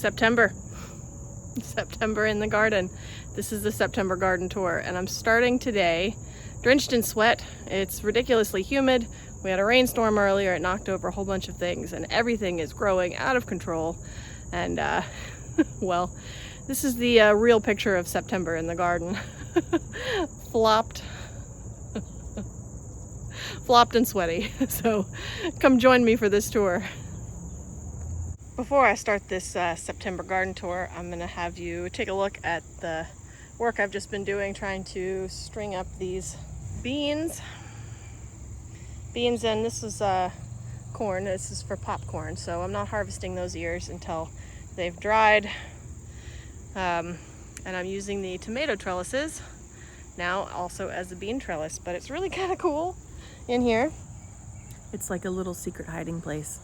September. September in the garden. This is the September garden tour, and I'm starting today drenched in sweat. It's ridiculously humid. We had a rainstorm earlier. It knocked over a whole bunch of things, and everything is growing out of control. And well, this is the real picture of September in the garden. Flopped and sweaty. So come join me for this tour. Before I start this September garden tour, I'm gonna have you take a look at the work I've just been doing trying to string up these beans. And this is corn. This is for popcorn, so I'm not harvesting those ears until they've dried. And I'm using the tomato trellises now also as a bean trellis, but it's really kind of cool in here. It's like a little secret hiding place.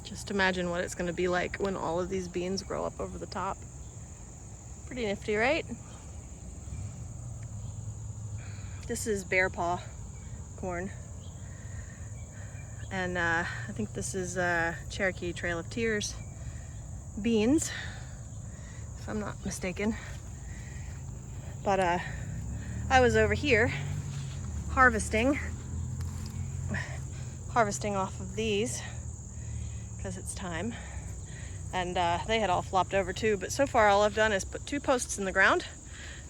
Just imagine what it's going to be like when all of these beans grow up over the top. Pretty nifty, right? This is bear paw corn. And I think this is Cherokee Trail of Tears beans, if I'm not mistaken. But I was over here harvesting off of these because it's time, and they had all flopped over too, but so far all I've done is put 2 posts in the ground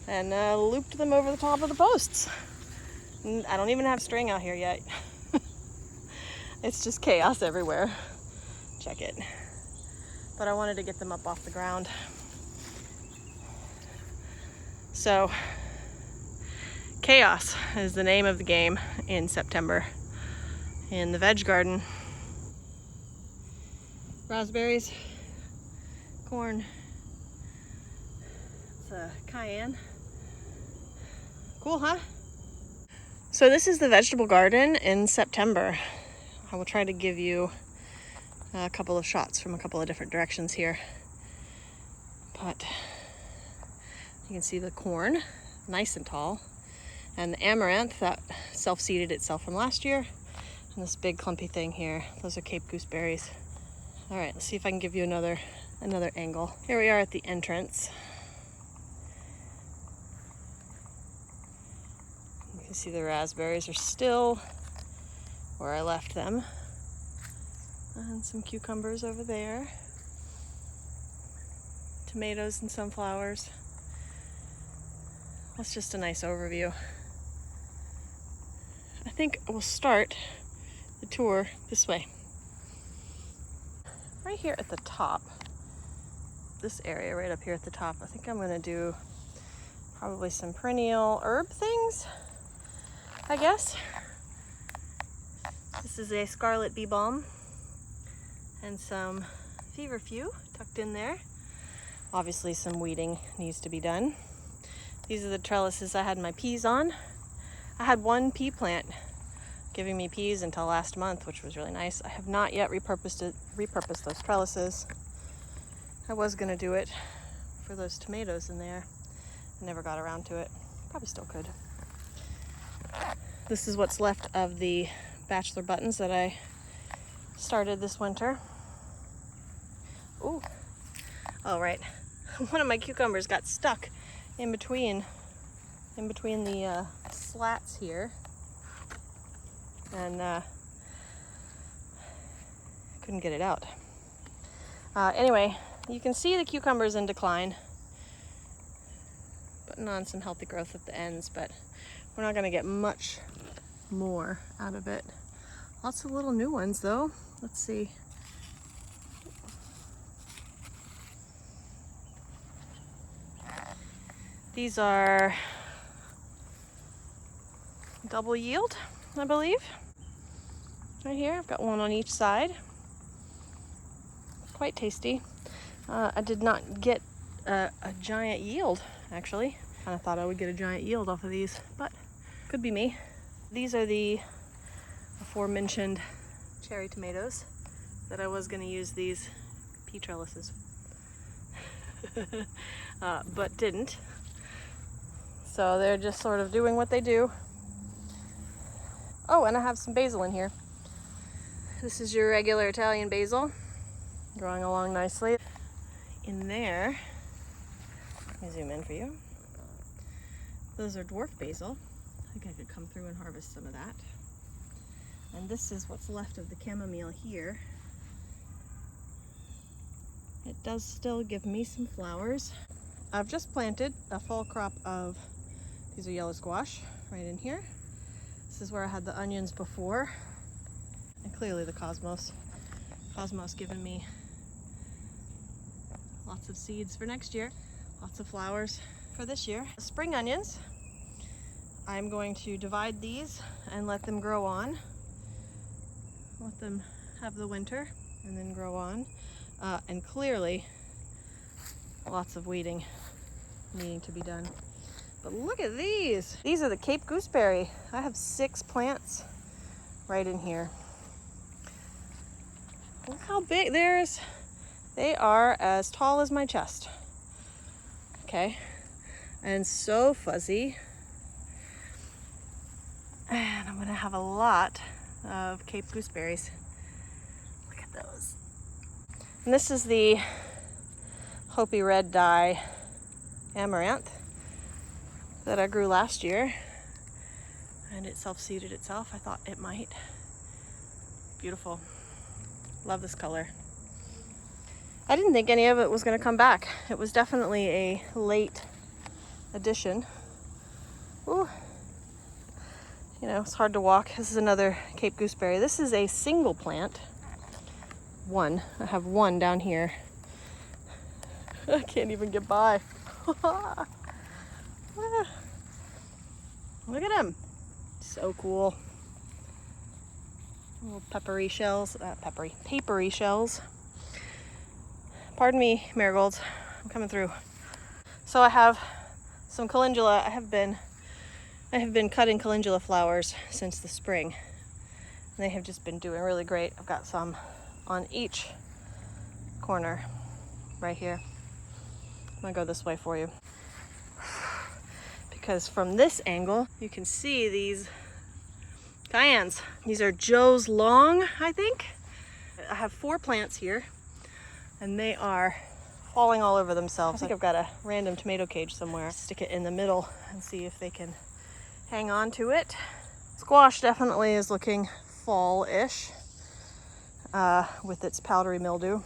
and looped them over the top of the posts. And I don't even have string out here yet. It's just chaos everywhere. Check it. But I wanted to get them up off the ground. So chaos is the name of the game in September in the veg garden. Raspberries, corn, it's a cayenne. Cool, huh? So this is the vegetable garden in September. I will try to give you a couple of shots from a couple of different directions here. But you can see the corn, nice and tall, and the amaranth that self-seeded itself from last year, and this big clumpy thing here. Those are Cape gooseberries. All right, let's see if I can give you another angle. Here we are at the entrance. You can see the raspberries are still where I left them. And some cucumbers over there. Tomatoes and sunflowers. That's just a nice overview. I think we'll start the tour this way. Right here at the top, this area right up here at the top, I think I'm gonna do probably some perennial herb things, I guess. This is a scarlet bee balm and some feverfew tucked in there. Obviously some weeding needs to be done. These are the trellises I had my peas on. I had 1 pea plant giving me peas until last month, which was really nice. I have not yet repurposed those trellises. I was gonna do it for those tomatoes in there. I never got around to it. Probably still could. This is what's left of the bachelor buttons that I started this winter. Ooh, oh right. One of my cucumbers got stuck in between the slats here. And couldn't get it out. Anyway, you can see the cucumbers in decline. Putting on some healthy growth at the ends, but we're not gonna get much more out of it. Lots of little new ones though. Let's see. These are double yield, I believe. Right here, I've got one on each side. Quite tasty. I did not get a giant yield, actually. Kind of thought I would get a giant yield off of these, but could be me. These are the aforementioned cherry tomatoes that I was going to use these pea trellises, but didn't. So they're just sort of doing what they do. Oh, and I have some basil in here. This is your regular Italian basil, growing along nicely. In there, let me zoom in for you. Those are dwarf basil. I think I could come through and harvest some of that. And this is what's left of the chamomile here. It does still give me some flowers. I've just planted a fall crop of, these are yellow squash, right in here. This is where I had the onions before. And clearly the cosmos giving me lots of seeds for next year, lots of flowers for this year. Spring onions, I'm going to divide these and let them grow on. Let them have the winter and then grow on. And clearly lots of weeding needing to be done. But look at these. These are the Cape gooseberry. I have 6 plants right in here. Look how big. They are as tall as my chest. Okay. And so fuzzy. And I'm gonna have a lot of Cape gooseberries. Look at those. And this is the Hopi red dye amaranth that I grew last year, and it self-seeded itself. I thought it might. Beautiful. Love this color. I didn't think any of it was going to come back. It was definitely a late addition. Ooh. You know, it's hard to walk. This is another Cape gooseberry. This is a single plant. One. I have one down here. I can't even get by. Look at him. So cool. Little papery shells. Pardon me, marigolds. I'm coming through. So I have some calendula. I have been cutting calendula flowers since the spring. They have just been doing really great. I've got some on each corner right here. I'm gonna go this way for you. Because from this angle, you can see these cayennes. These are Joe's Long, I think. I have 4 plants here, and they are falling all over themselves. I think I've got a random tomato cage somewhere. Stick it in the middle and see if they can hang on to it. Squash definitely is looking fall-ish with its powdery mildew.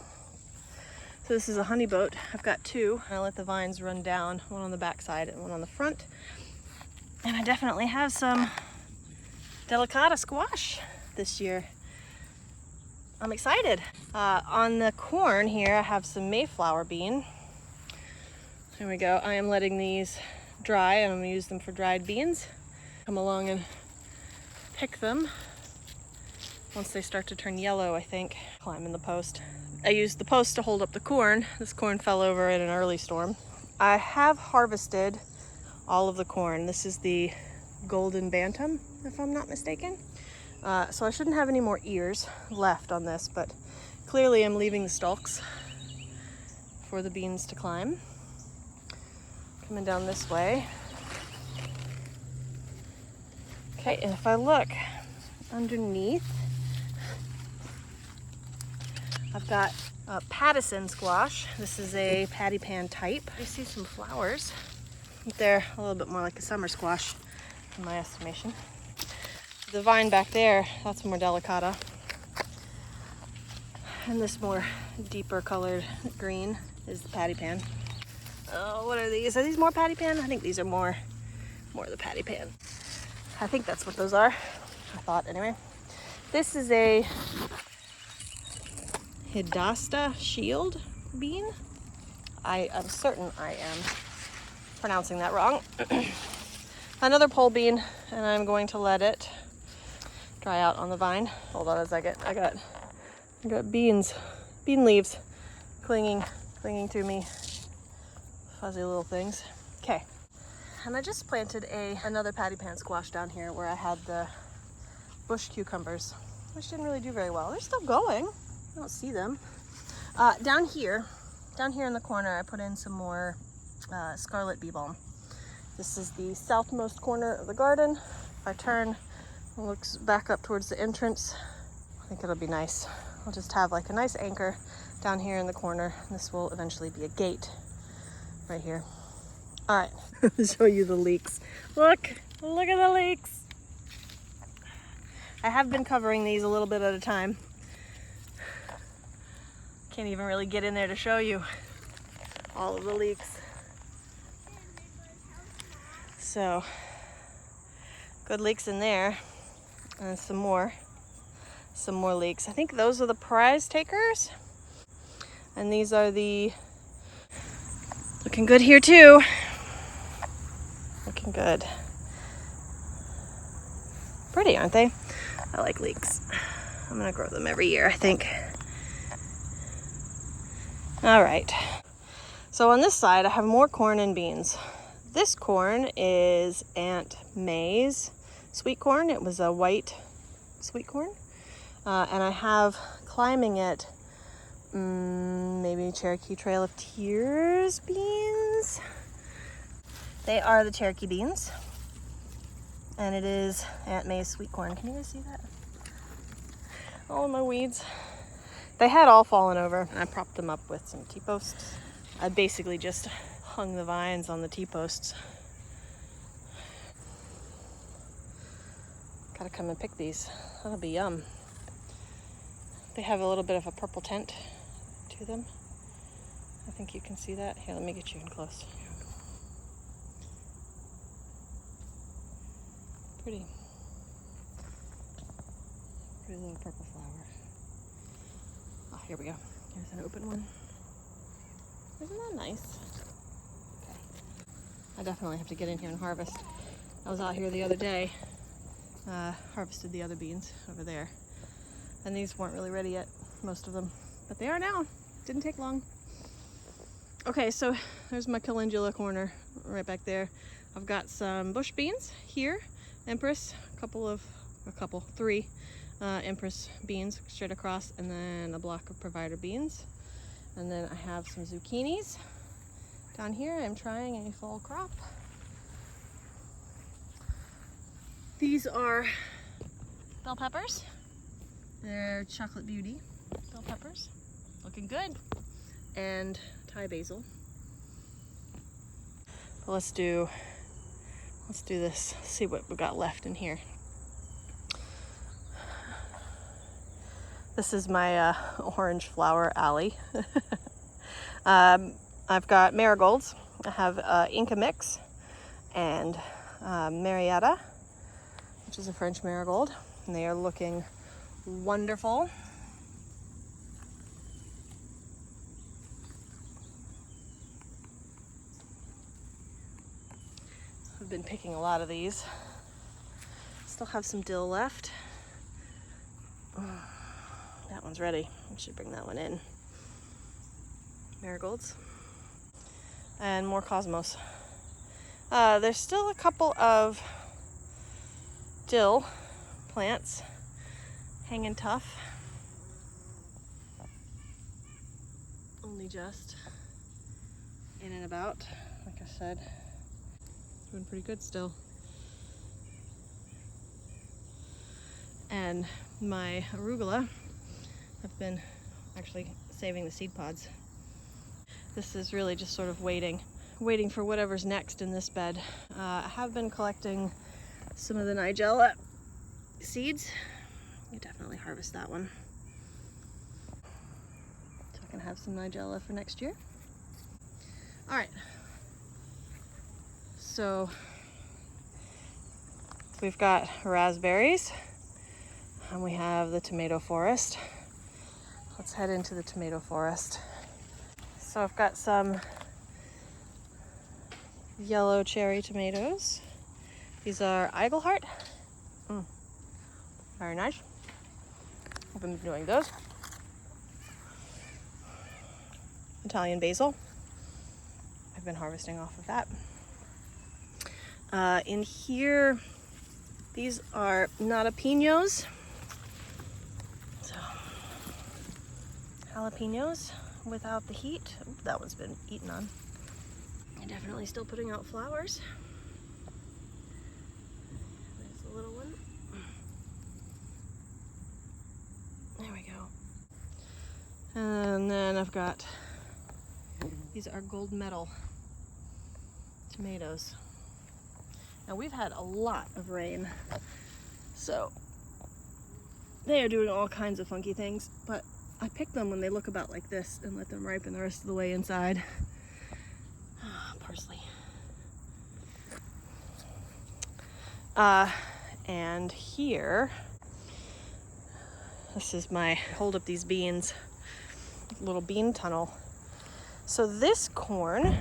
So this is a honey boat. I've got 2. I let the vines run down, one on the back side and one on the front. And I definitely have some delicata squash this year. I'm excited. On the corn here, I have some Mayflower bean. There we go. I am letting these dry, and I'm gonna use them for dried beans. Come along and pick them once they start to turn yellow, I think. Climbing the post. I used the post to hold up the corn. This corn fell over in an early storm. I have harvested all of the corn. This is the golden bantam, if I'm not mistaken. So I shouldn't have any more ears left on this, but clearly I'm leaving the stalks for the beans to climb. Coming down this way. Okay, and if I look underneath, I've got Pattison squash. This is a patty pan type. I see some flowers. They're a little bit more like a summer squash in my estimation. The vine back there, that's more delicata. And this more deeper colored green is the patty pan. Oh, what are these? Are these more patty pan? I think these are more the patty pan. I think that's what those are. I thought anyway. This is a Hidasta shield bean. I'm certain I am pronouncing that wrong. Another pole bean, and I'm going to let it dry out on the vine. Hold on a second. I got bean leaves clinging to me. Fuzzy little things. Okay. And I just planted another patty pan squash down here where I had the bush cucumbers, which didn't really do very well. They're still going. I don't see them. Down here in the corner, I put in some more scarlet bee balm. This is the southmost corner of the garden. If I turn and looks back up towards the entrance, I think it'll be nice. I'll just have like a nice anchor down here in the corner. This will eventually be a gate right here. All right, I'll show you the leeks. Look at the leeks. I have been covering these a little bit at a time. Can't even really get in there to show you all of the leeks. So, good leeks in there, and some more leeks. I think those are the prize takers, and these are the, looking good here too. Looking good. Pretty, aren't they? I like leeks. I'm gonna grow them every year, I think. All right. So on this side, I have more corn and beans. This corn is Aunt May's sweet corn. It was a white sweet corn. And I have climbing it, maybe Cherokee Trail of Tears beans. They are the Cherokee beans. And it is Aunt May's sweet corn. Can you guys see that? All of my weeds. They had all fallen over, and I propped them up with some T-posts. I basically just hung the vines on the T-posts. Gotta come and pick these. That'll be yum. They have a little bit of a purple tint to them. I think you can see that. Here, let me get you in close. Pretty. Pretty little purple flower. Oh, here we go. Here's an open one. Isn't that nice? Okay. I definitely have to get in here and harvest. I was out here the other day, harvested the other beans over there. And these weren't really ready yet, most of them. But they are now. Didn't take long. Okay, so there's my calendula corner right back there. I've got some bush beans here. Empress, three Empress beans straight across, and then a block of Provider beans. And then I have some zucchinis down here. I'm trying a fall crop. These are bell peppers. They're Chocolate Beauty bell peppers. Looking good. And Thai basil. But let's do this. See what we've got left in here. This is my orange flower alley. I've got marigolds. I have Inca Mix and Marietta, which is a French marigold, and they are looking wonderful. I've been picking a lot of these. Still have some dill left. That one's ready. I should bring that one in. Marigolds. And more cosmos. There's still a couple of dill plants hanging tough. Only just in and about, like I said. Doing pretty good still. And my arugula, I've been actually saving the seed pods. This is really just sort of waiting for whatever's next in this bed. I have been collecting some of the Nigella seeds. You definitely harvest that one. So I can have some Nigella for next year. All right. So we've got raspberries and we have the tomato forest. Let's head into the tomato forest. So I've got some yellow cherry tomatoes. These are Eigelhart. Very nice. I've been doing those. Italian basil. I've been harvesting off of that. In here, these are jalapenos. So, jalapenos without the heat. Ooh, that one's been eaten on. I'm definitely still putting out flowers. the little one. There we go. And then I've got, these are gold medal tomatoes. Now we've had a lot of rain, so they are doing all kinds of funky things, but I pick them when they look about like this and let them ripen the rest of the way inside. Parsley. And here, this is my, hold up these beans, little bean tunnel. So this corn,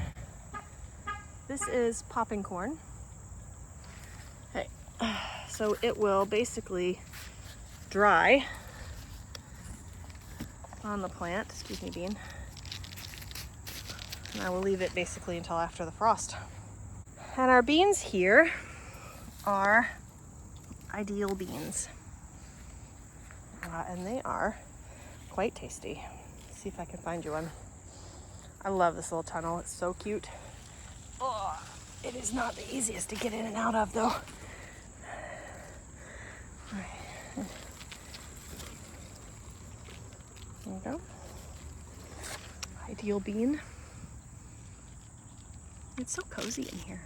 this is popping corn. Okay, so it will basically dry on the plant, excuse me, bean. And I will leave it basically until after the frost. And our beans here are ideal beans. And they are quite tasty. Let's see if I can find you one. I love this little tunnel, it's so cute. Oh, it is not the easiest to get in and out of though. All right. There we go. Ideal bean. It's so cozy in here.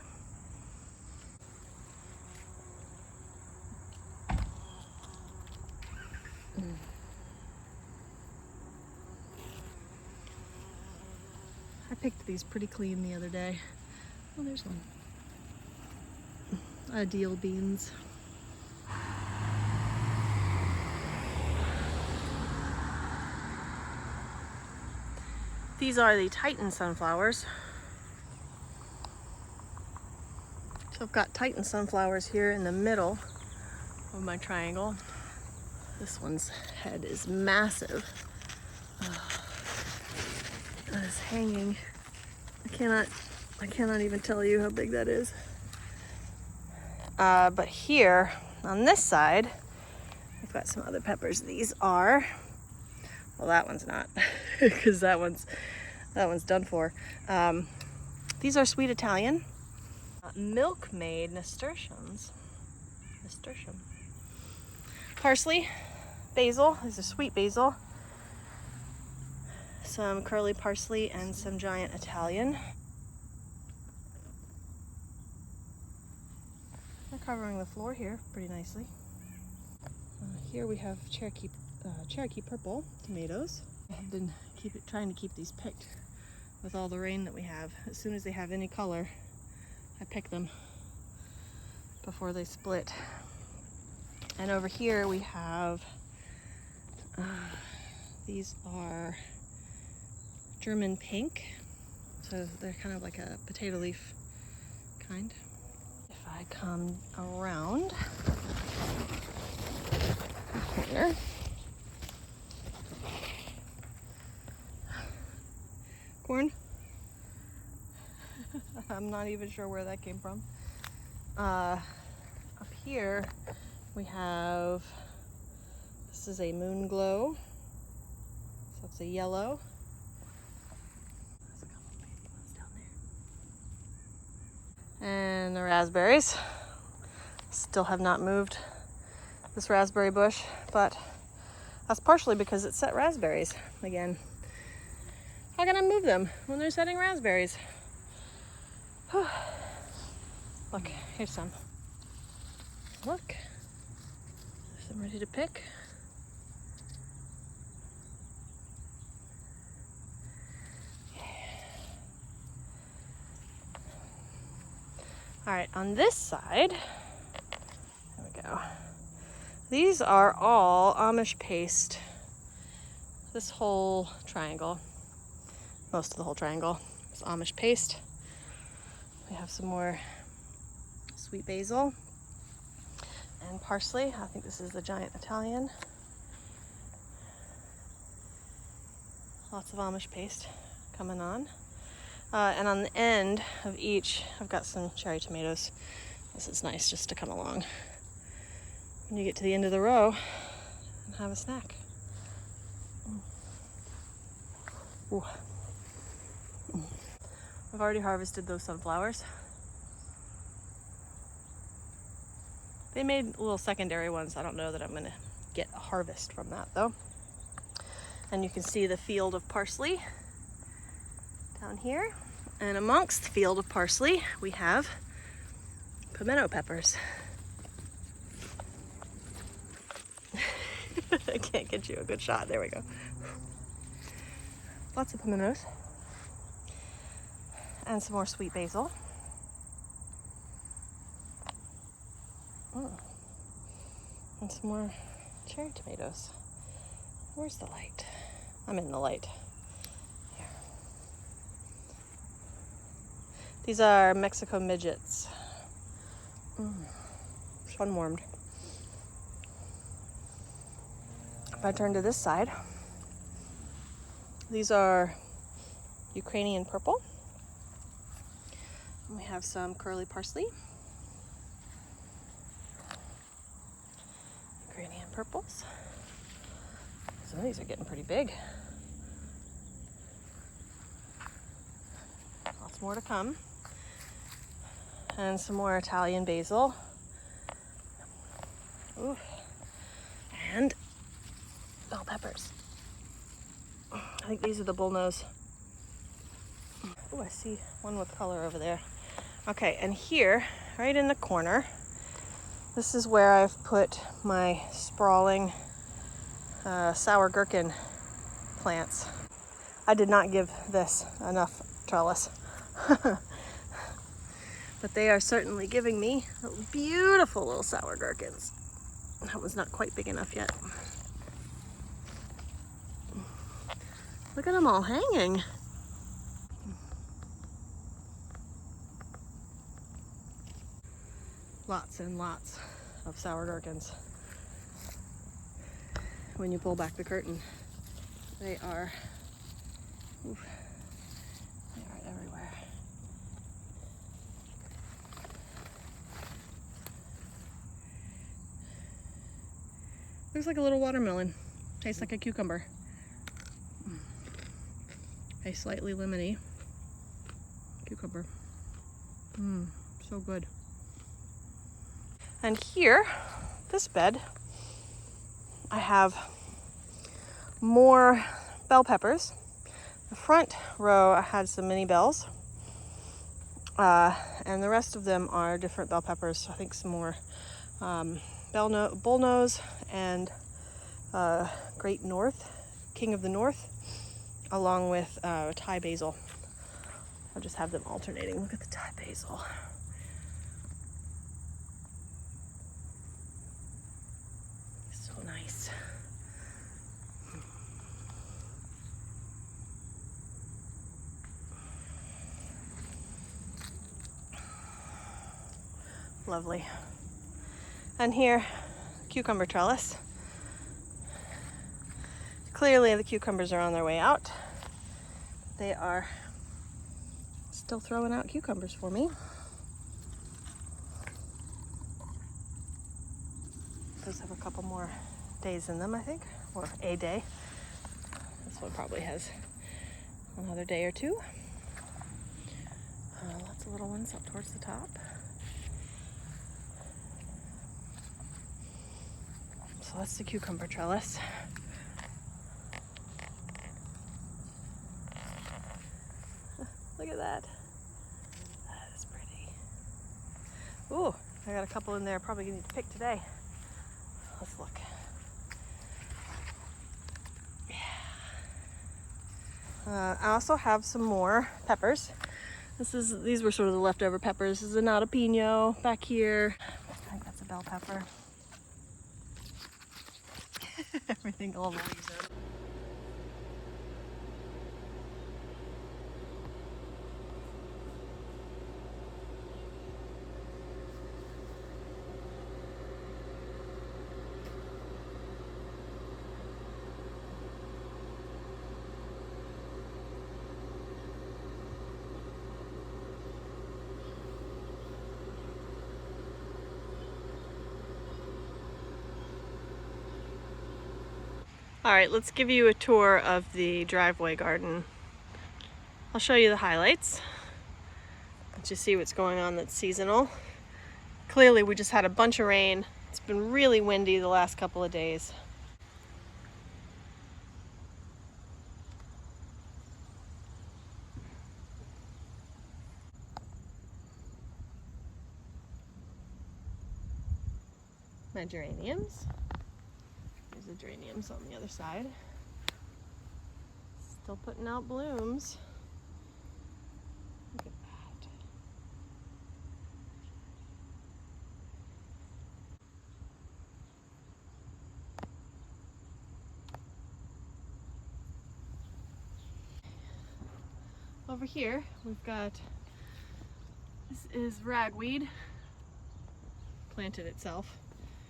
I picked these pretty clean the other day. Oh, there's one. Ideal beans. These are the Titan sunflowers. So I've got Titan sunflowers here in the middle of my triangle. This one's head is massive. That is hanging. I cannot even tell you how big that is. But here on this side, I've got some other peppers. These are, well, that one's not, because that one's done for. These are sweet Italian. Milkmaid nasturtiums. Nasturtium. Parsley, basil. These are sweet basil. Some curly parsley and some giant Italian. They're covering the floor here pretty nicely. Here we have Cherokee purple tomatoes. I've been trying to keep these picked with all the rain that we have. As soon as they have any color, I pick them before they split. And over here we have, these are German pink. So they're kind of like a potato leaf kind. If I come around the corner, corn. I'm not even sure where that came from. Up here we have, this is a moon glow, so it's a yellow. There's a couple baby ones down there. And the raspberries. Still have not moved this raspberry bush, but that's partially because it set raspberries again. How can I move them when they're setting raspberries? Look, here's some. Look, there's some ready to pick. All right, on this side, there we go. These are all Amish paste. This whole triangle, most of the whole triangle is Amish paste. We have some more sweet basil and parsley. I think this is the giant Italian. Lots of Amish paste coming on. And on the end of each, I've got some cherry tomatoes. This is nice just to come along when you get to the end of the row and have a snack. Ooh. I've already harvested those sunflowers. They made little secondary ones. I don't know that I'm gonna get a harvest from that though. And you can see the field of parsley down here. And amongst the field of parsley, we have pimento peppers. I can't get you a good shot. There we go. Lots of pimentos. And some more sweet basil. And some more cherry tomatoes. Where's the light? I'm in the light. Here. These are Mexico midgets. Sun warmed. If I turn to this side, these are Ukrainian purple. And we have some curly parsley. Ukrainian purples. Some of these are getting pretty big. Lots more to come. And some more Italian basil. Ooh. And bell peppers. I think these are the bullnose. Oh, I see one with color over there. Okay, and here, right in the corner, this is where I've put my sprawling sour gherkin plants. I did not give this enough trellis. But they are certainly giving me beautiful little sour gherkins. That one's not quite big enough yet. Look at them all hanging. Lots and lots of sour gherkins. When you pull back the curtain, they are everywhere. Looks like a little watermelon. Tastes like a cucumber. A slightly lemony cucumber. So good. And here, this bed, I have more bell peppers. The front row I had some mini bells. And the rest of them are different bell peppers. I think some more bullnose and Great North, King of the North, along with Thai basil. I'll just have them alternating. Look at the Thai basil. So nice. Lovely. And here, cucumber trellis. Clearly the cucumbers are on their way out. They are still throwing out cucumbers for me. Those have a couple more days in them, I think, or a day. This one probably has another day or two. Lots of little ones up towards the top. So that's the cucumber trellis. Look at that. That is pretty. Ooh, I got a couple in there. Probably gonna need to pick today. Let's look. Yeah. I also have some more peppers. These were sort of the leftover peppers. This is a jalapeno back here. I think that's a bell pepper. Everything, all the leaves are. All right, let's give you a tour of the driveway garden. I'll show you the highlights. Let you see what's going on that's seasonal. Clearly we just had a bunch of rain. It's been really windy the last couple of days. My geraniums. There's the geraniums on the other side. Still putting out blooms. Look at that. Over here, we've got, this is ragweed, planted itself.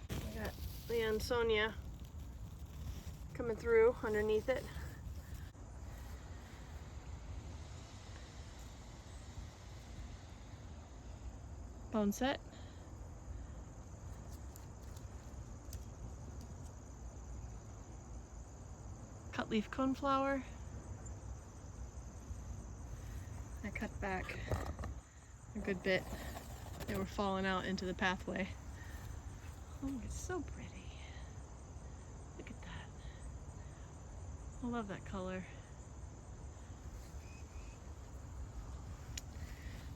I got the Ansonia coming through underneath it. Boneset. Cutleaf coneflower. I cut back a good bit. They were falling out into the pathway. Oh, it's so pretty. Look at that. I love that color.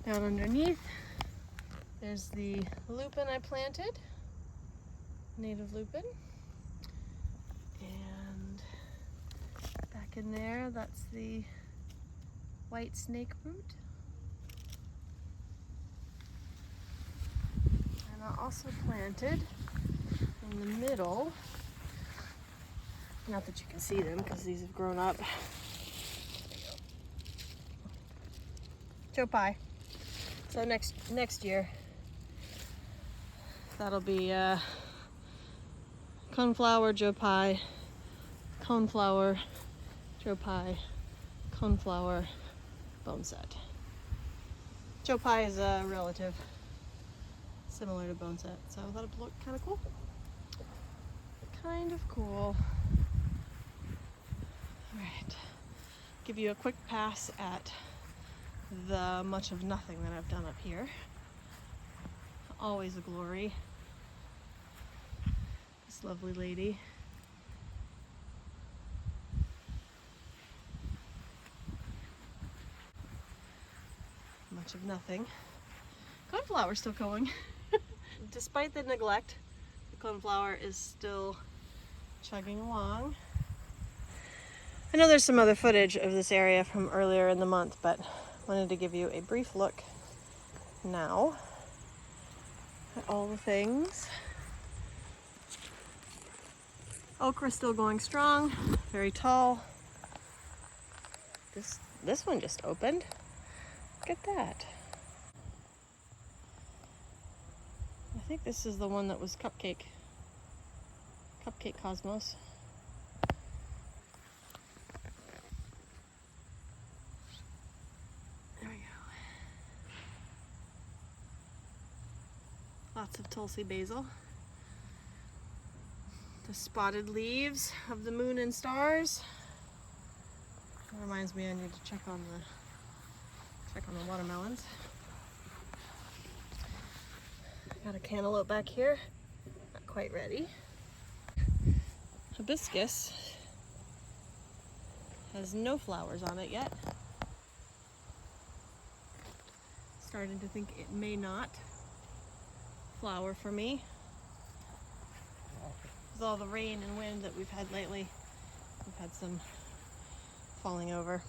Down underneath, there's the lupin I planted, native lupin. And back in there, that's the white snake root. And I also planted in the middle, not that you can see them because these have grown up, Joe Pye. So next year, that'll be coneflower, Joe Pye, coneflower, Joe Pye, coneflower, boneset. Joe Pye is a relative, similar to boneset, so I thought it looked kind of cool. Kind of cool. All right, give you a quick pass at the much of nothing that I've done up here. Always a glory. This lovely lady. Much of nothing. Coneflower's still going. Despite the neglect, the coneflower is still chugging along. I know there's some other footage of this area from earlier in the month, but wanted to give you a brief look now at all the things. Okra still going strong, very tall. This one just opened. Look at that. I think this is the one that was Cupcake Cosmos. There we go. Lots of Tulsi basil. The spotted leaves of the moon and stars. That reminds me I need to check on the watermelons. Got a cantaloupe back here, not quite ready. Hibiscus has no flowers on it yet. Starting to think it may not flower for me. With all the rain and wind that we've had lately, we've had some falling over.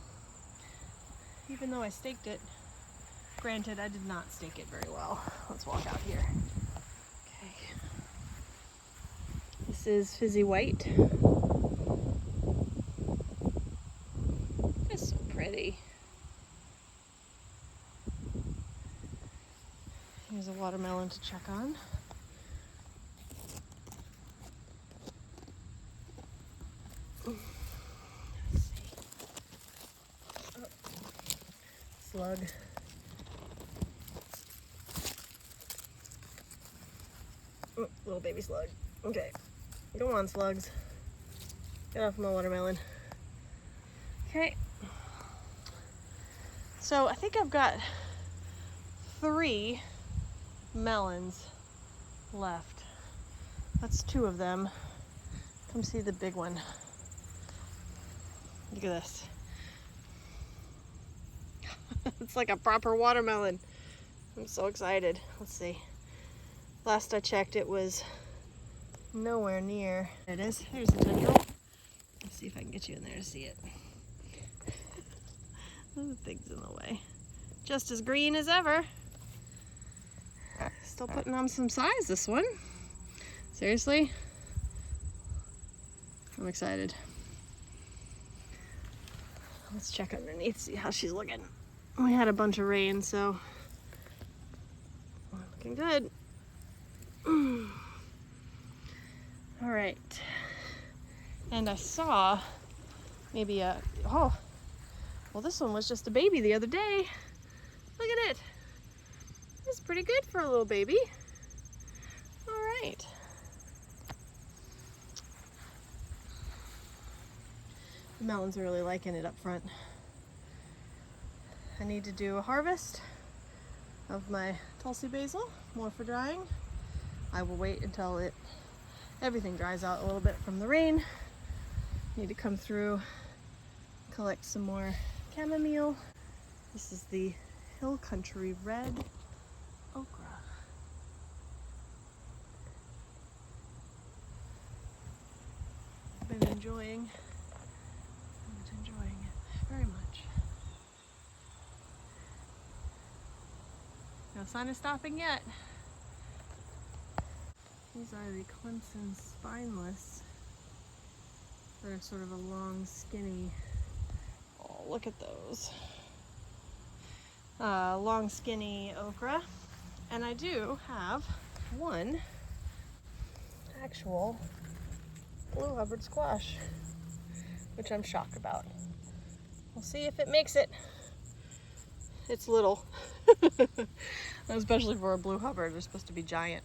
Even though I staked it, granted I did not stake it very well. Let's walk out here. Okay. This is Fizzy White. It's so pretty. Here's a watermelon to check on. Let's see. Oh. Slug. Oh, little baby slug. Okay. Go on, slugs. Get off my watermelon. Okay. So I think I've got 3 melons left. That's 2 of them. Come see the big one. Look at this. It's like a proper watermelon. I'm so excited. Let's see. Last I checked, it was nowhere near. There it is. Here's the tendril. Let's see if I can get you in there to see it. The thing's in the way. Just as green as ever. Still putting on some size, this one. Seriously? I'm excited. Let's check underneath, see how she's looking. We had a bunch of rain, so looking good. All right. And I saw maybe oh, well, this one was just a baby the other day. Look at it. It's pretty good for a little baby. All right. The melons are really liking it up front. I need to do a harvest of my Tulsi basil, more for drying. I will wait until everything dries out a little bit from the rain. Need to come through, collect some more chamomile. This is the Hill Country red okra. I've been enjoying it very much. No sign of stopping yet. These are the Clemson spineless. They're sort of a long, skinny, oh, look at those. Long, skinny okra. And I do have one actual blue Hubbard squash, which I'm shocked about. We'll see if it makes it. It's little, especially for a blue Hubbard. They're supposed to be giant.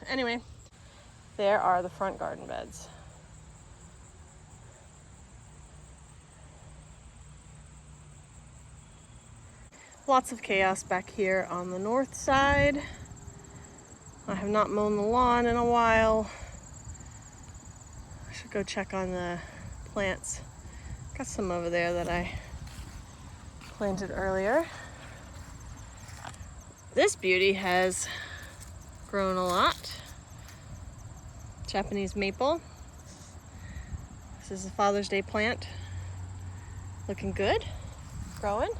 Anyway, there are the front garden beds. Lots of chaos back here on the north side. I have not mown the lawn in a while. I should go check on the plants. Got some over there that I planted earlier. This beauty has grown a lot. Japanese maple. This is a Father's Day plant. Looking good, growing.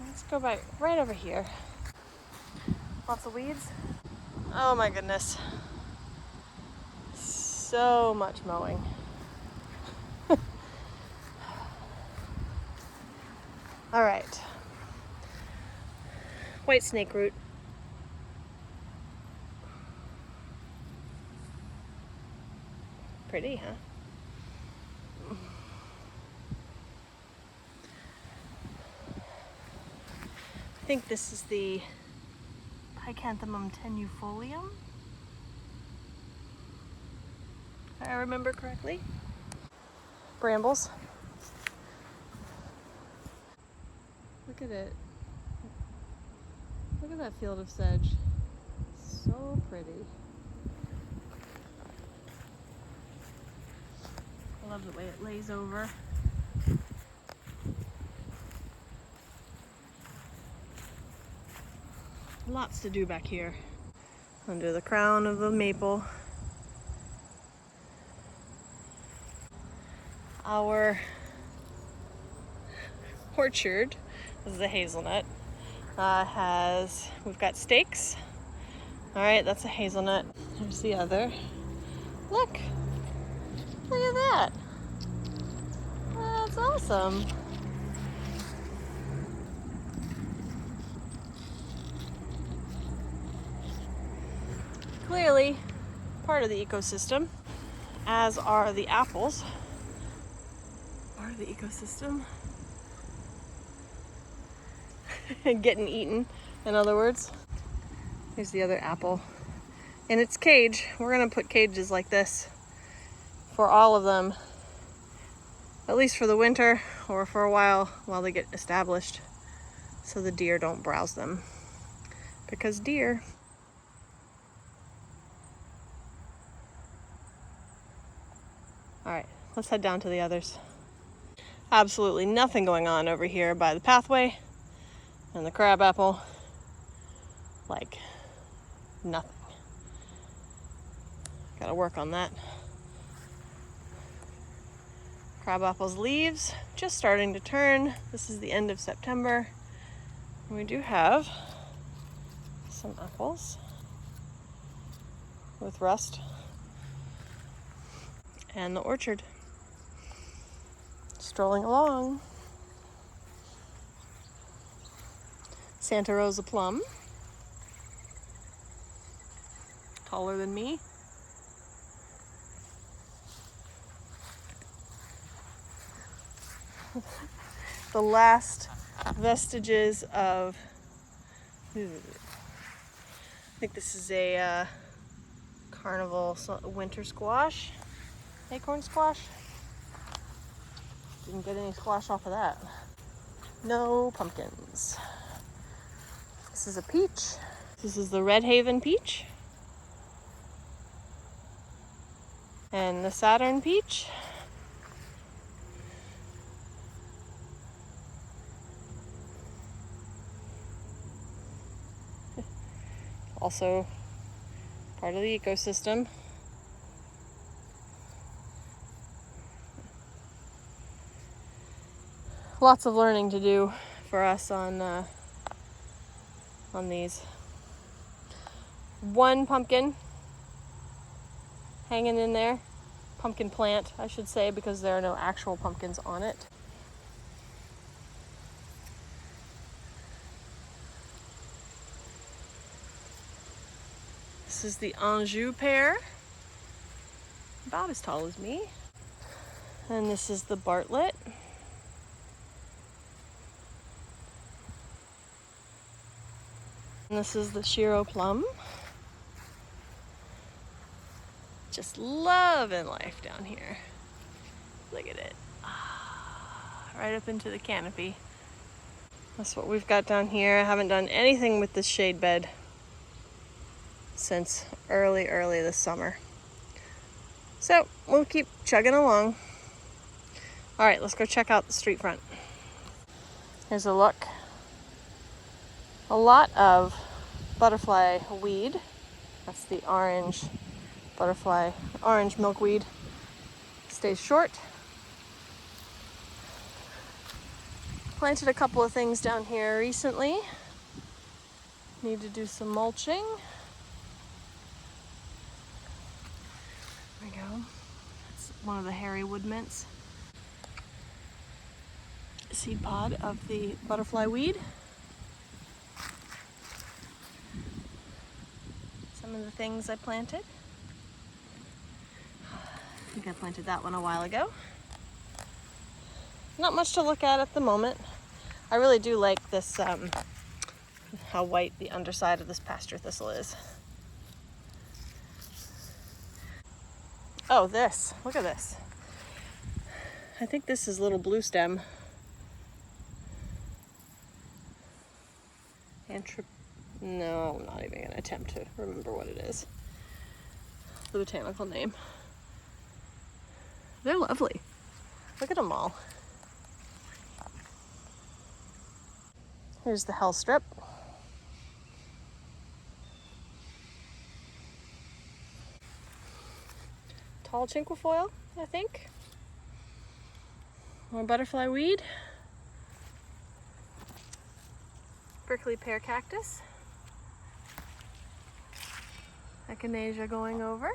Let's go back right over here. Lots of weeds. Oh my goodness. So much mowing. All right. White snake root. Pretty, huh? I think this is the Picanthamum tenuifolium, if I remember correctly. Brambles. Look at it. Look at that field of sedge. So pretty. I love the way it lays over. Lots to do back here. Under the crown of the maple. Our orchard, this is a hazelnut, we've got stakes. All right, that's a hazelnut. Here's the other. Look at that. That's awesome. Clearly part of the ecosystem, as are the apples. Part of the ecosystem. Getting eaten, in other words. Here's the other apple in its cage. We're gonna put cages like this for all of them, at least for the winter or for a while they get established, so the deer don't browse them, because deer let's head down to the others. Absolutely nothing going on over here by the pathway and the crabapple. Like, nothing. Gotta work on that. Crabapple's leaves just starting to turn. This is the end of September. And we do have some apples with rust. And the orchard. Strolling along. Santa Rosa plum. Taller than me. The last vestiges of, I think this is a carnival winter squash, acorn squash. Didn't get any squash off of that. No pumpkins. This is a peach. This is the Red Haven peach. And the Saturn peach. Also part of the ecosystem. Lots of learning to do for us on these. One pumpkin hanging in there. Pumpkin plant, I should say, because there are no actual pumpkins on it. This is the Anjou pear, about as tall as me. And this is the Bartlett. And this is the Shiro plum. Just loving life down here. Look at it. Right up into the canopy. That's what we've got down here. I haven't done anything with this shade bed since early this summer. So we'll keep chugging along. All right, let's go check out the street front. Here's a look. A lot of butterfly weed. That's the orange butterfly, orange milkweed. Stays short. Planted a couple of things down here recently. Need to do some mulching. There we go. That's one of the hairy wood mints. Seed pod of the butterfly weed. Some of the things I planted. I think I planted that one a while ago. Not much to look at the moment. I really do like this, how white the underside of this pasture thistle is. Oh, this. Look at this. I think this is little blue stem. No, I'm not even going to attempt to remember what it is. The botanical name. They're lovely. Look at them all. Here's the hell strip. Tall cinquefoil, I think. More butterfly weed. Prickly pear cactus. Echinacea going over.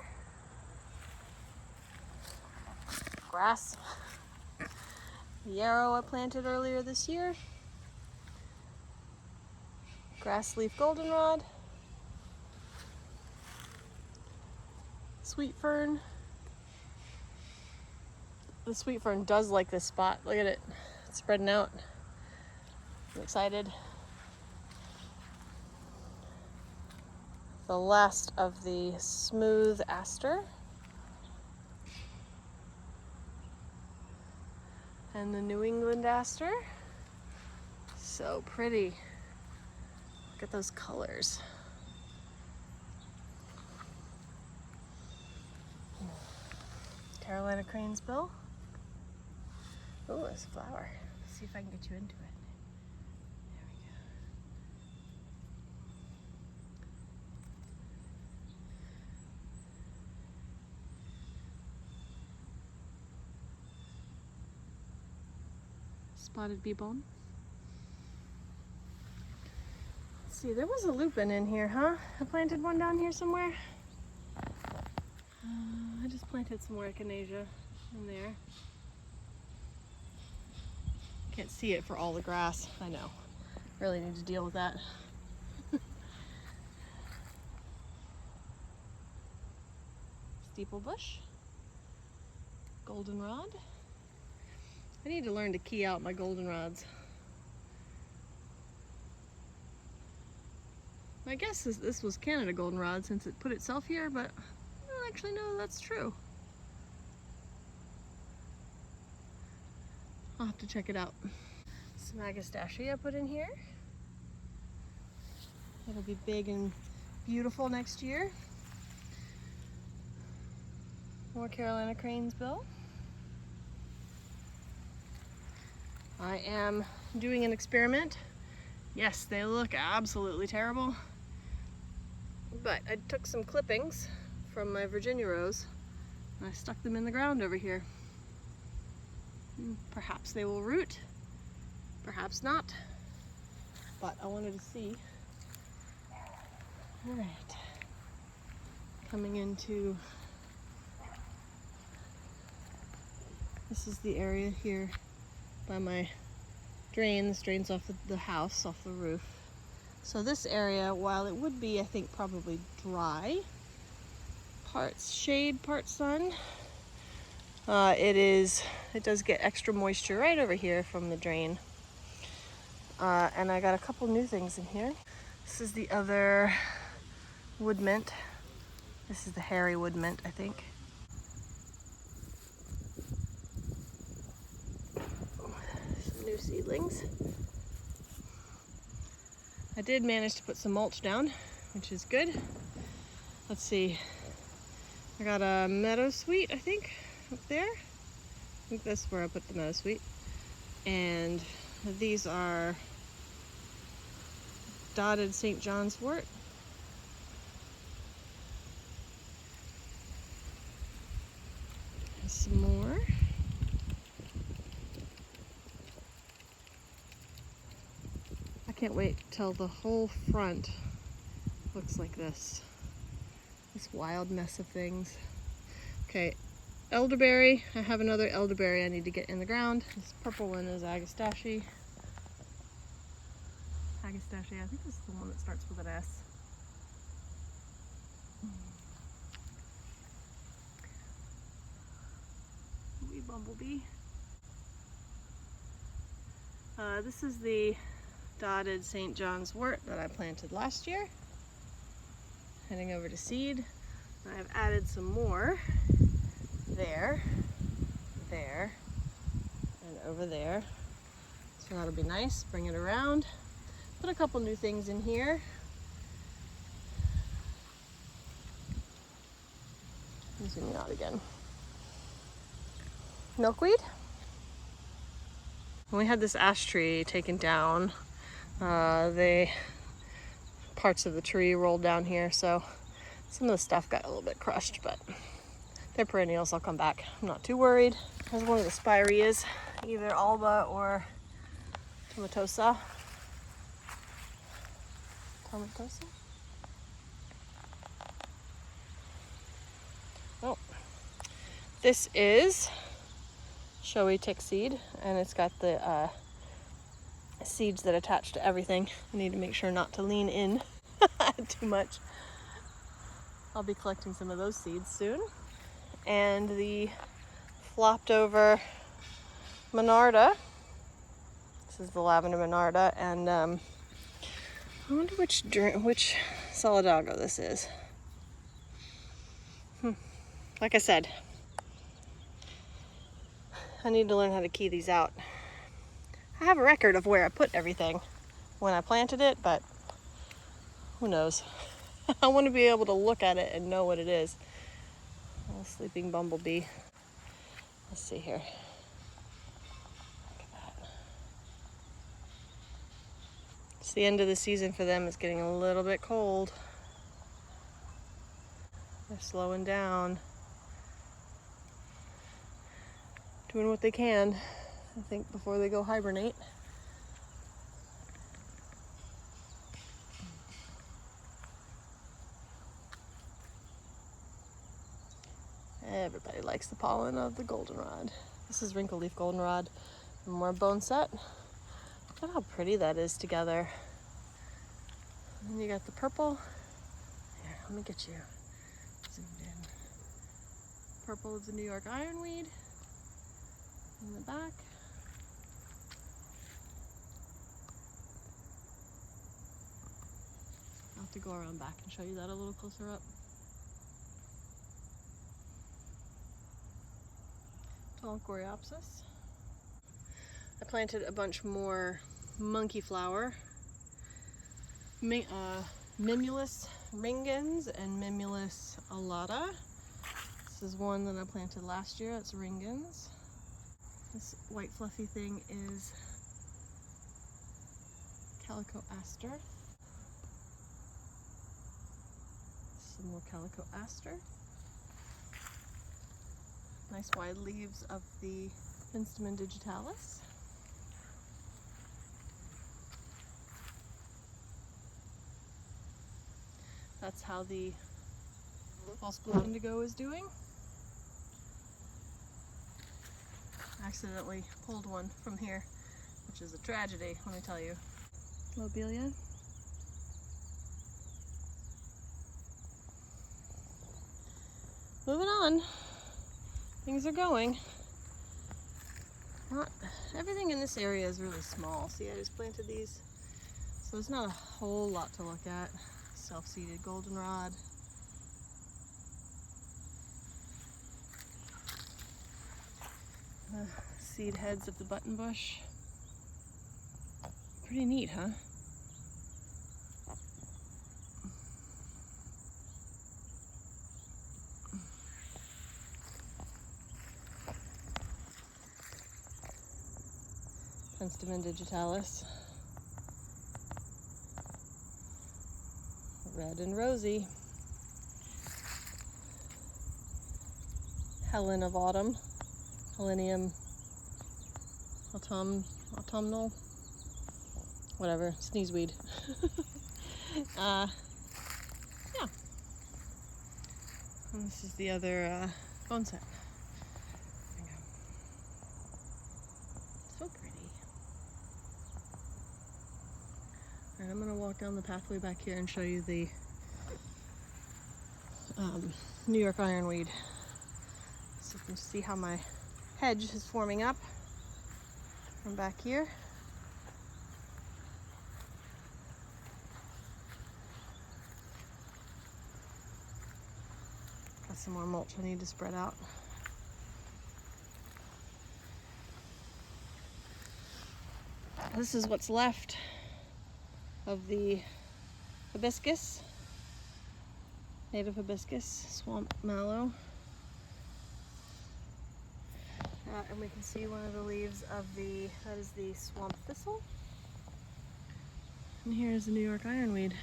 Grass. Yarrow I planted earlier this year. Grass leaf goldenrod. Sweet fern. The sweet fern does like this spot. Look at it. It's spreading out. I'm excited. The last of the smooth aster. And the New England aster. So pretty. Look at those colors. Carolina cranesbill. Oh, it's a flower. Let's see if I can get you into it. There we go. Spotted bee balm. Let's see, there was a lupin in here, huh? I planted one down here somewhere. I just planted some more echinacea in there. Can't see it for all the grass. I know. Really need to deal with that. Steeple bush. Goldenrod. I need to learn to key out my goldenrods. My guess is this was Canada goldenrod since it put itself here, but I don't actually know that's true. I'll have to check it out. Some agastache I put in here. It'll be big and beautiful next year. More Carolina cranesbill. I am doing an experiment. Yes, they look absolutely terrible. But I took some clippings from my Virginia rose and I stuck them in the ground over here. Perhaps they will root, perhaps not, but I wanted to see. All right, coming into, this is the area here by my drain. This drains off the house, off the roof. So this area, while it would be, I think, probably dry, parts shade, parts sun, it does get extra moisture right over here from the drain. And I got a couple new things in here. This is the other wood mint. This is the hairy wood mint, I think. Some new seedlings. I did manage to put some mulch down, which is good. Let's see. I got a Bittersweet, I think, up there. I think that's where I put the Bittersweet. And these are dotted St. John's wort. Some more. I can't wait till the whole front looks like this. This wild mess of things. Okay, elderberry. I have another elderberry I need to get in the ground. This purple one is agastache. Agastache, I think this is the one that starts with an S. Wee bumblebee. This is the dotted St. John's wort that I planted last year. Heading over to seed. I've added some more there, there, and over there. So that'll be nice. Bring it around. Put a couple new things in here. Zoom out again. Milkweed. When we had this ash tree taken down, parts of the tree rolled down here, so some of the stuff got a little bit crushed, but they're perennials. I'll come back. I'm not too worried. There's one of the spireas, either Alba or Tomatosa. Tomatosa? Oh, this is showy tick seed, and it's got the seeds that attach to everything. I need to make sure not to lean in too much. I'll be collecting some of those seeds soon. And the flopped over Monarda. This is the lavender Monarda, and I wonder which Solidago this is. Like I said, I need to learn how to key these out. I have a record of where I put everything when I planted it, but who knows? I want to be able to look at it and know what it is. Little sleeping bumblebee. Let's see here. It's the end of the season for them. It's getting a little bit cold. They're slowing down. Doing what they can, I think, before they go hibernate. Everybody likes the pollen of the goldenrod. This is wrinkle leaf goldenrod. More bone set. Look at how pretty that is together. And then you got the purple. Here, let me get you zoomed in. Purple of the New York ironweed in the back. I'll have to go around back and show you that a little closer up. Tall coreopsis. I planted a bunch more monkey flower, Mimulus ringens and Mimulus alata. This is one that I planted last year. It's ringens. This white fluffy thing is calico aster. Some more calico aster. Nice wide leaves of the Penstemon digitalis. That's how the false blue indigo is doing. I accidentally pulled one from here, which is a tragedy, let me tell you. Lobelia. Moving on. Things are going. Not everything in this area is really small. See, I just planted these, so there's not a whole lot to look at. Self-seeded goldenrod. Seed heads of the buttonbush. Pretty neat, huh? Penstemon digitalis. Red and rosy. Helen of autumn. Helenium autumnal. Whatever, sneezeweed. Yeah. And this is the other bone set. There you go. So pretty. Alright, I'm going to walk down the pathway back here and show you the New York ironweed. So you can see how my hedge is forming up from back here. Got some more mulch I need to spread out. This is what's left of the hibiscus, native hibiscus, swamp mallow. And we can see one of the leaves of that is the swamp thistle. And here's the New York ironweed.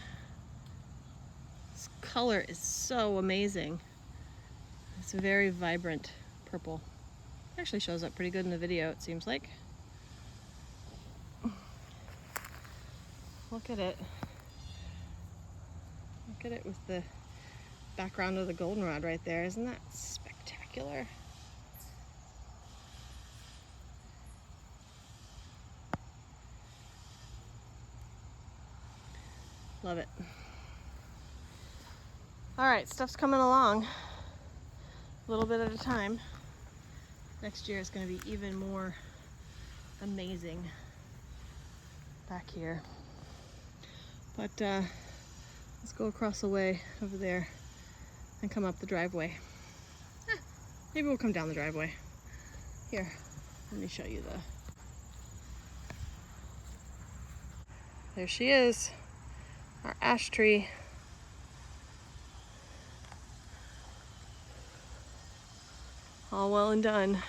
This color is so amazing. It's a very vibrant purple. It actually shows up pretty good in the video, it seems like. Look at it. Look at it with the background of the goldenrod right there. Isn't that spectacular? Love it. All right, stuff's coming along a little bit at a time. Next year is going to be even more amazing back here. But let's go across the way over there and come up the driveway. Maybe we'll come down the driveway. Here, let me show you there she is, our ash tree. All well and done.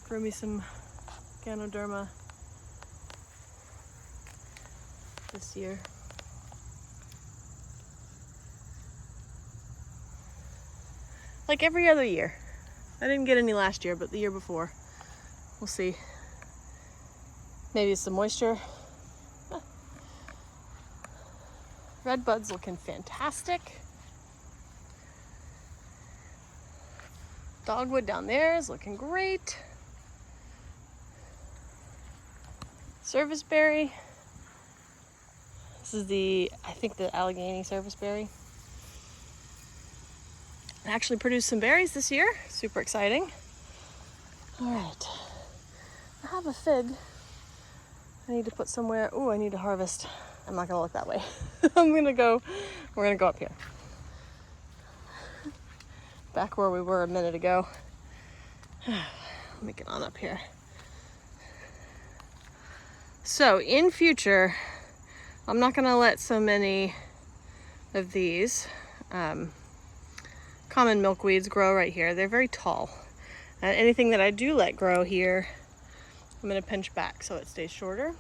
Grow me some Ganoderma this year. Like every other year. I didn't get any last year, but the year before. We'll see. Maybe it's the moisture. Red bud's looking fantastic. Dogwood down there is looking great. Serviceberry. This is I think the Allegheny serviceberry. It actually produced some berries this year. Super exciting. All right. I have a fig. I need to put somewhere. Ooh, I need to harvest. I'm not gonna look that way. We're gonna go up here. Back where we were a minute ago. Let me get on up here. So in future, I'm not gonna let so many of these common milkweeds grow right here. They're very tall. And anything that I do let grow here, I'm gonna pinch back so it stays shorter.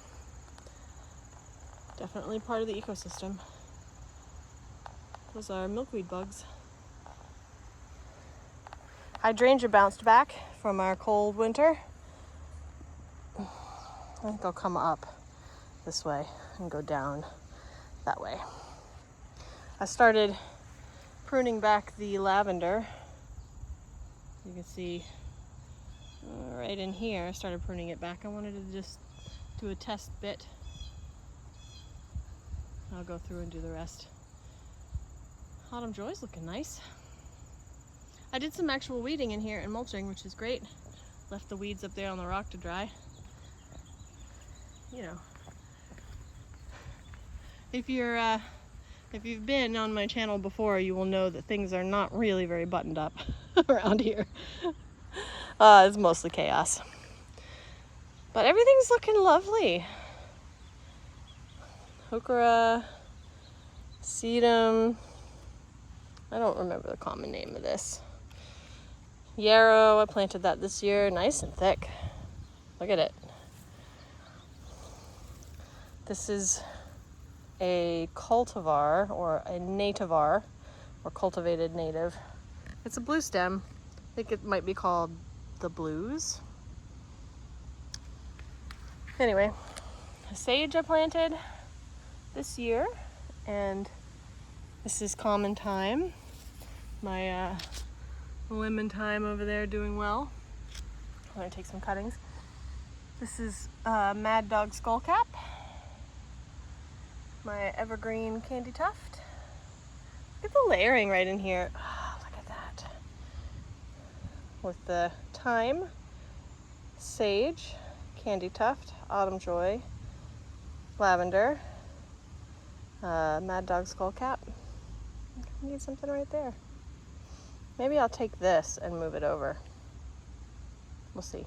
Definitely part of the ecosystem. Those are milkweed bugs. Hydrangea bounced back from our cold winter. I think I'll come up this way and go down that way. I started pruning back the lavender. You can see right in here, I started pruning it back. I wanted to just do a test bit. I'll go through and do the rest. Autumn Joy's looking nice. I did some actual weeding in here and mulching, which is great. Left the weeds up there on the rock to dry. You know, if you've been on my channel before, you will know that things are not really very buttoned up around here. It's mostly chaos. But everything's looking lovely. Heuchera, sedum. I don't remember the common name of this. Yarrow, I planted that this year, nice and thick. Look at it. This is a cultivar or a nativar or cultivated native. It's a blue stem. I think it might be called the Blues. Anyway, sage I planted this year, and this is common thyme. My lemon thyme over there doing well. I'm gonna take some cuttings. This is Mad Dog Skullcap. My evergreen candy tuft. Look at the layering right in here. Oh, look at that. With the thyme, sage, candy tuft, autumn joy, lavender, Mad Dog Skullcap. I need something right there. Maybe I'll take this and move it over. We'll see.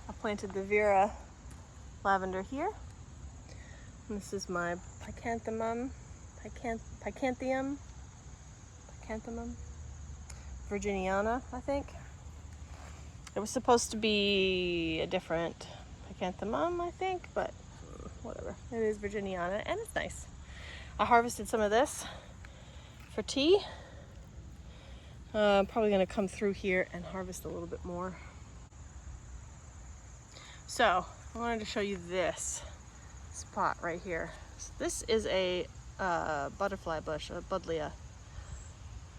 I planted the Vera lavender here. And this is my Picanthium, Virginiana, I think. It was supposed to be a different Picanthium, I think, but whatever. It is Virginiana, and it's nice. I harvested some of this for tea. Probably gonna come through here and harvest a little bit more. So I wanted to show you this spot right here. So this is a butterfly bush, a buddleia.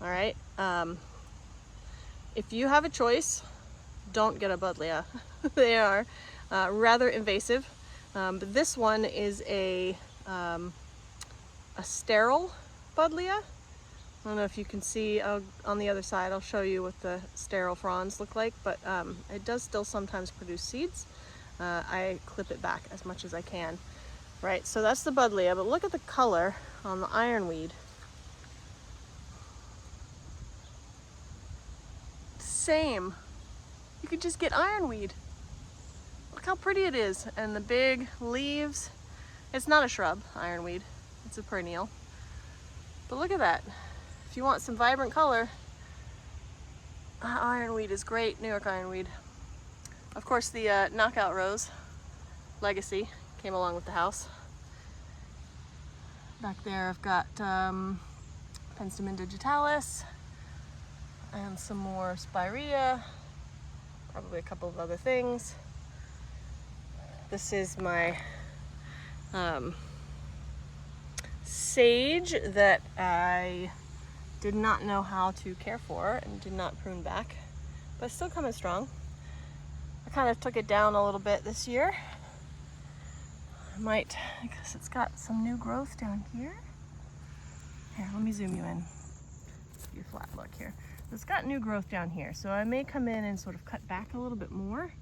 All right. If you have a choice, don't get a buddleia. They are rather invasive. But this one is a sterile buddleia. I don't know if you can see on the other side. I'll show you what the sterile fronds look like, but it does still sometimes produce seeds. I clip it back as much as I can. Right, so that's the buddleia, but look at the color on the ironweed. Same. You could just get ironweed. Look how pretty it is, and the big leaves. It's not a shrub, ironweed. It's a perennial. But look at that. If you want some vibrant color, Ironweed is great, New York ironweed. Of course, the knockout rose, Legacy, came along with the house. Back there I've got Penstemon digitalis and some more spirea, probably a couple of other things. This is my sage that I did not know how to care for and did not prune back, but it's still coming strong. I kind of took it down a little bit this year. I might, because it's got some new growth down here. Here, let me zoom you in. Let's give you a flat look here. It's got new growth down here, so I may come in and sort of cut back a little bit more.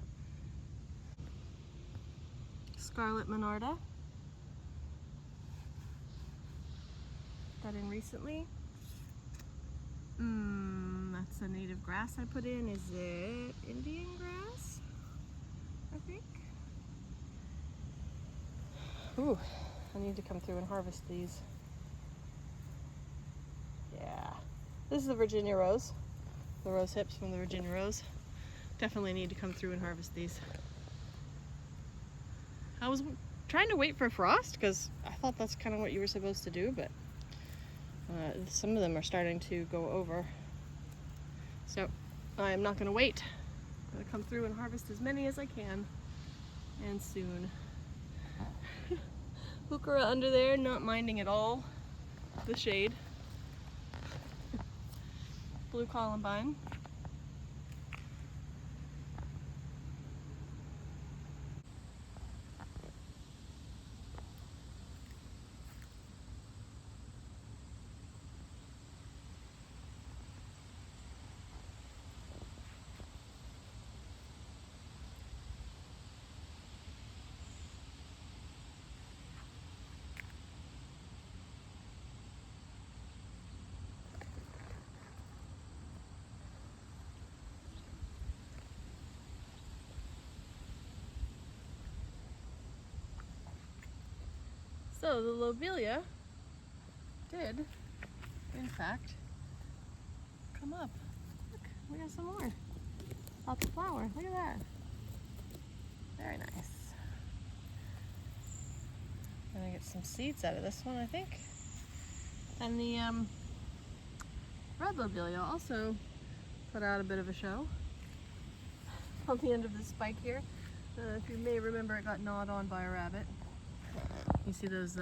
Scarlet Monarda. Got in recently. That's a native grass I put in. Is it Indian grass? I think. Ooh, I need to come through and harvest these. Yeah. This is the Virginia rose. The rose hips from the Virginia rose. Definitely need to come through and harvest these. I was trying to wait for frost because I thought that's kind of what you were supposed to do, but some of them are starting to go over. So I am not going to wait. I'm going to come through and harvest as many as I can, and soon. Heuchera under there, not minding at all the shade. Blue columbine. So the lobelia did, in fact, come up. Look, we got some more. Lots of flower. Look at that. Very nice. Gonna get some seeds out of this one, I think. And the red lobelia also put out a bit of a show on the end of this spike here. If you may remember, it got gnawed on by a rabbit. You see those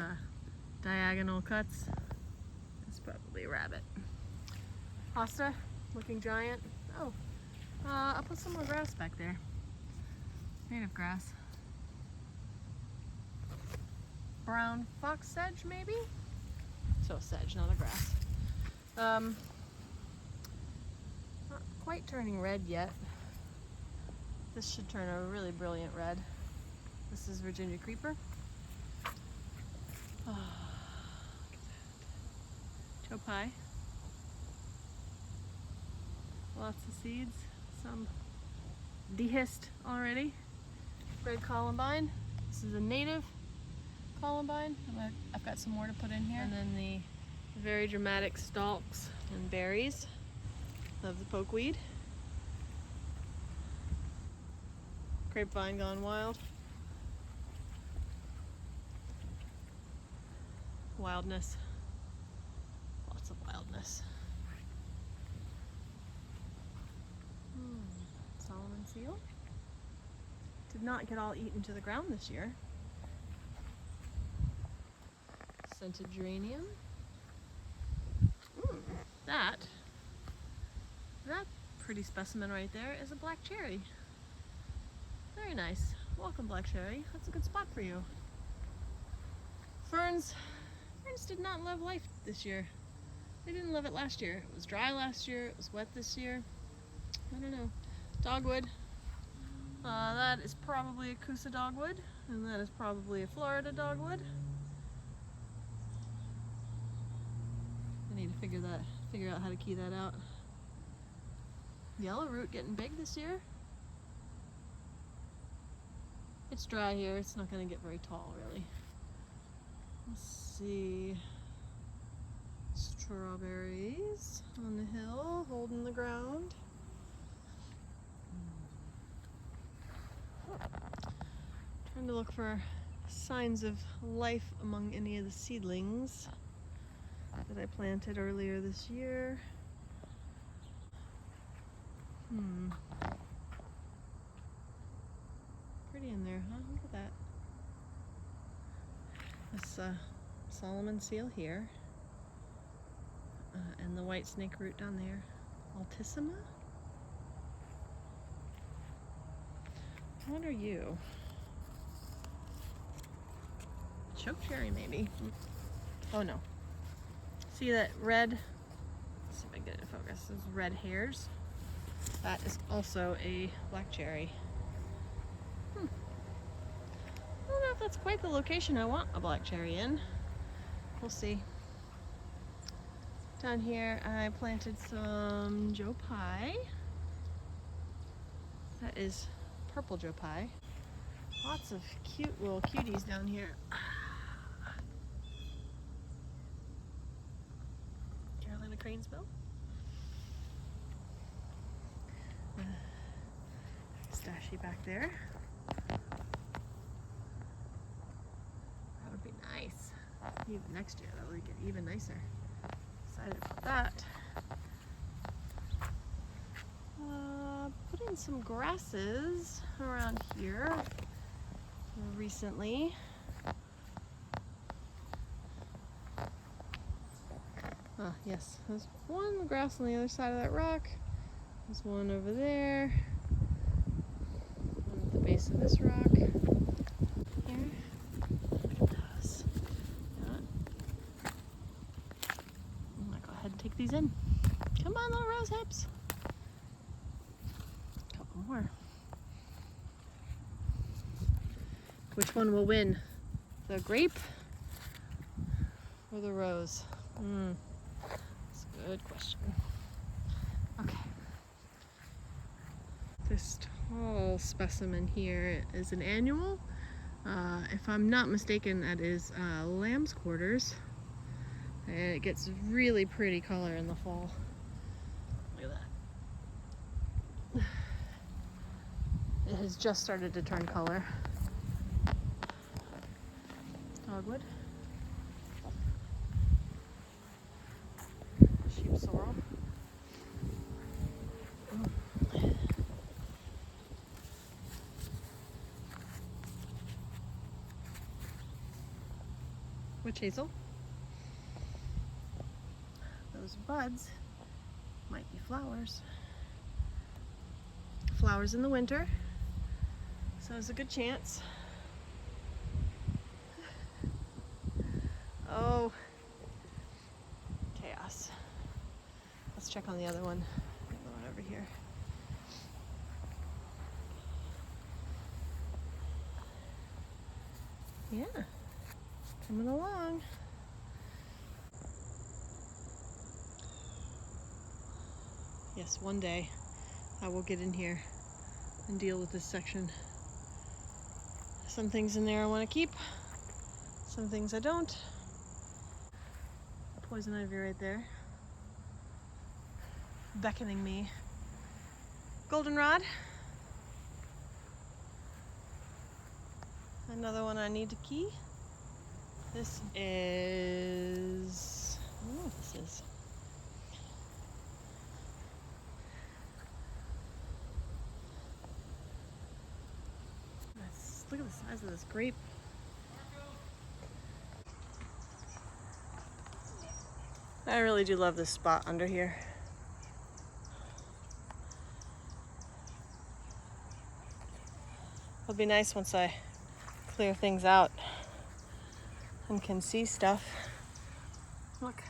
diagonal cuts? It's probably a rabbit. Hosta, looking giant. Oh, I'll put some more grass back there. Native grass. Brown fox sedge, maybe? So sedge, not a grass. Not quite turning red yet. This should turn a really brilliant red. This is Virginia creeper. Oh, look at that. Chopai. Lots of seeds. Some dehisced already. Red columbine. This is a native columbine. I've got some more to put in here. And then the very dramatic stalks and berries of the pokeweed. Grapevine gone wild. Wildness. Lots of wildness. Solomon seal. Did not get all eaten to the ground this year. Scented geranium. That pretty specimen right there is a black cherry. Very nice. Welcome, black cherry. That's a good spot for you. Ferns did not love life this year. They didn't love it last year. It was dry last year. It was wet this year. I don't know. Dogwood. That is probably a Coosa dogwood, and that is probably a Florida dogwood. I need to figure out how to key that out. Yellow root getting big this year. It's dry here. It's not going to get very tall, really. Let's see. Strawberries on the hill, holding the ground. Trying to look for signs of life among any of the seedlings that I planted earlier this year. Pretty in there, huh? Look at that. This Solomon seal here. And the white snake root down there. Altissima? What are you? Chokecherry, maybe. Oh no. See that red? Let's see if I can get it in focus. Those red hairs. That is also a black cherry. I don't know if that's quite the location I want a black cherry in. We'll see. Down here I planted some Joe Pye. That is purple Joe Pye. Lots of cute little cuties down here. Carolina cranesbill. Stashy back there. That would be nice. Even next year, that would get even nicer. Excited about that. Put in some grasses around here recently. Ah, yes, there's one grass on the other side of that rock. There's one over there. One at the base of this rock. Here. Those. I'm gonna go ahead and take these in. Come on, little rose hips. Couple more. Which one will win? The grape or the rose? That's a good question. Okay. This tall specimen here is an annual. If I'm not mistaken, that is lamb's quarters. And it gets really pretty color in the fall. Look at that. It has just started to turn color. Dogwood. Sheep sorrel. Witch hazel. Those buds might be flowers. Flowers in the winter, so there's a good chance. Oh, chaos. Let's check on the other one. The other one over here. Yeah, coming along. Yes, one day I will get in here and deal with this section. Some things in there I want to keep, some things I don't. Poison ivy right there, beckoning me. Goldenrod. Another one I need to key. This is, I don't know what this is. Look at the size of this grape. I really do love this spot under here. It'll be nice once I clear things out and can see stuff. Look,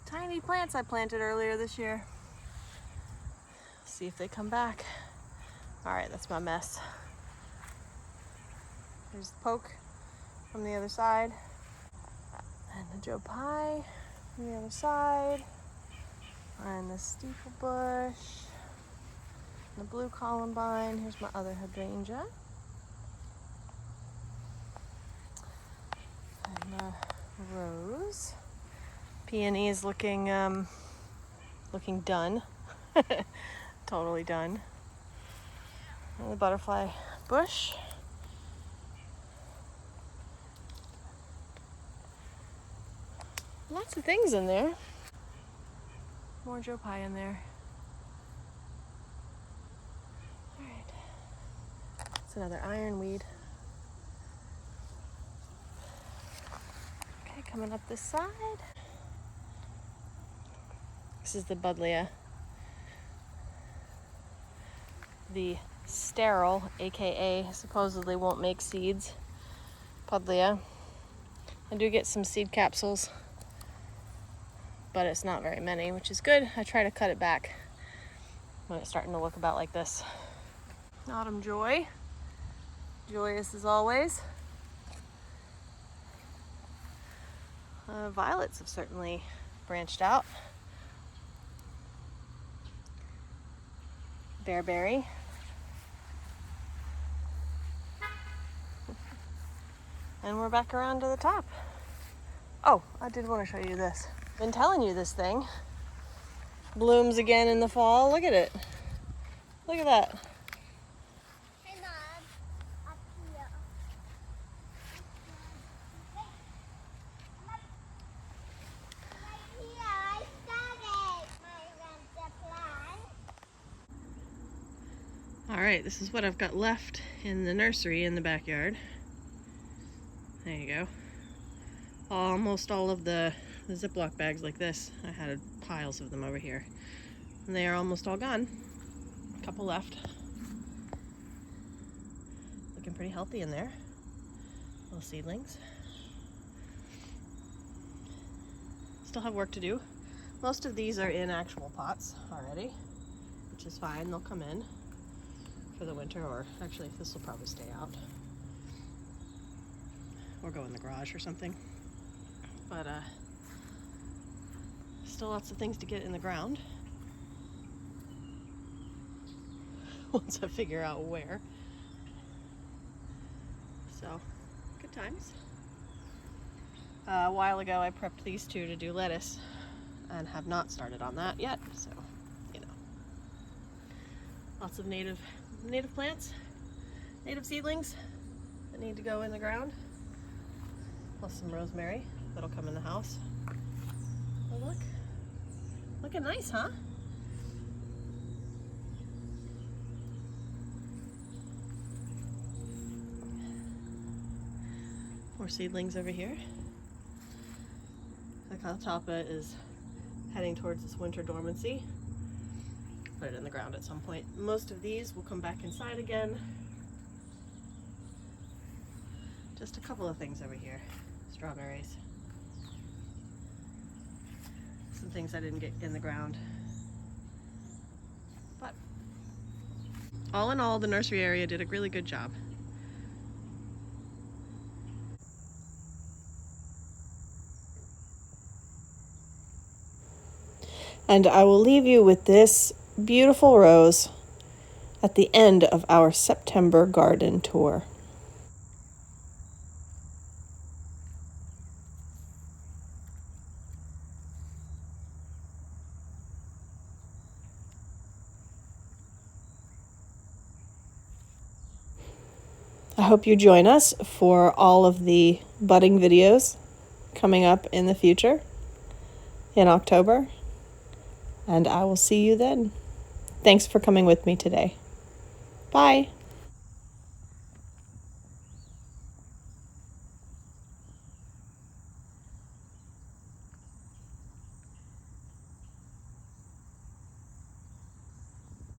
tiny plants I planted earlier this year. See if they come back. All right, that's my mess. There's the poke from the other side. And the Joe Pye from the other side. And the steeple bush. And the blue columbine. Here's my other hydrangea. And the rose. Peony is looking done. Totally done. And the butterfly bush. Lots of things in there. More Joe Pye in there. All right. It's another ironweed. Okay, coming up this side. This is the buddleia. The sterile, aka supposedly won't make seeds, buddleia. I do get some seed capsules, but it's not very many, which is good. I try to cut it back when it's starting to look about like this. Autumn joy, joyous as always. Violets have certainly branched out. Bearberry. And we're back around to the top. Oh, I did want to show you this. Been telling you this thing blooms again in the fall. Look at it. Look at that. Hey, Mom. Up here. Right here, I started my winter plan. All right, this is what I've got left in the nursery in the backyard. There you go. Almost all of the Ziploc bags like this. I had piles of them over here. And they are almost all gone. A couple left. Looking pretty healthy in there. Little seedlings. Still have work to do. Most of these are in actual pots already, which is fine. They'll come in for the winter, or actually this will probably stay out. Or go in the garage or something. But still lots of things to get in the ground. Once I figure out where. So, good times. A while ago I prepped these two to do lettuce and have not started on that yet, so, you know. Lots of native plants, native seedlings that need to go in the ground. Plus some rosemary that'll come in the house. Oh, look. Looking nice, huh? More seedlings over here. The catalpa is heading towards this winter dormancy. Put it in the ground at some point. Most of these will come back inside again. Just a couple of things over here. Strawberries. Some things I didn't get in the ground. But all in all, the nursery area did a really good job. And I will leave you with this beautiful rose at the end of our September garden tour. I hope you join us for all of the budding videos coming up in the future in October, and I will see you then. Thanks for coming with me today. Bye.